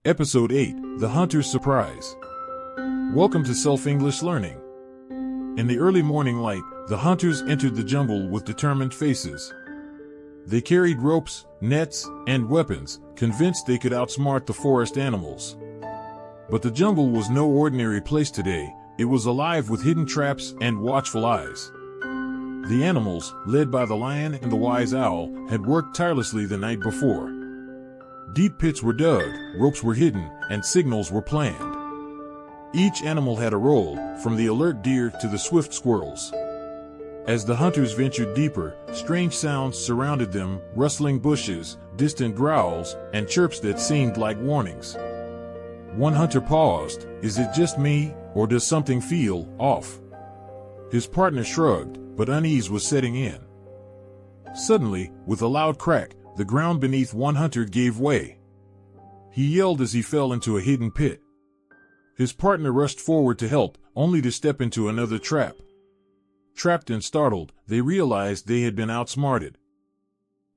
Episode 8, The Hunter's Surprise. Welcome to Self-English Learning. In the early morning light, the hunters entered the jungle with determined faces. They carried ropes, nets, and weapons, convinced they could outsmart the forest animals. But the jungle was no ordinary place today. It was alive with hidden traps and watchful eyes. The animals, led by the lion and the wise owl, had worked tirelessly the night before. Deep pits were dug, ropes were hidden, and signals were planned. Each animal had a role, from the alert deer to the swift squirrels. As the hunters ventured deeper, strange sounds surrounded them, rustling bushes, distant growls, and chirps that seemed like warnings. One hunter paused. Is it just me, or does something feel off? His partner shrugged, but unease was setting in. Suddenly, with a loud crack, the ground beneath one hunter gave way. He yelled as he fell into a hidden pit. His partner rushed forward to help, only to step into another trap. Trapped and startled, they realized they had been outsmarted.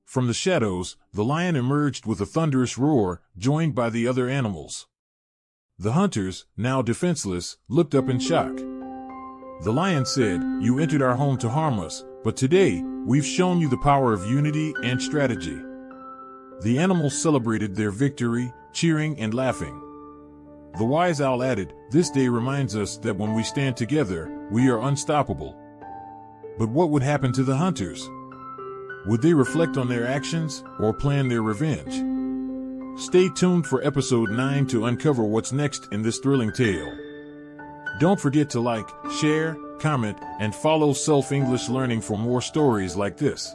From the shadows, the lion emerged with a thunderous roar, joined by the other animals. The hunters, now defenseless, looked up in shock. The lion said, "You entered our home to harm us, but today, we've shown you the power of unity and strategy." The animals celebrated their victory, cheering and laughing. The wise owl added, "This day reminds us that when we stand together, we are unstoppable." But what would happen to the hunters? Would they reflect on their actions or plan their revenge? Stay tuned for episode 9 to uncover what's next in this thrilling tale. Don't forget to like, share, comment, and follow Self-English Learning for more stories like this.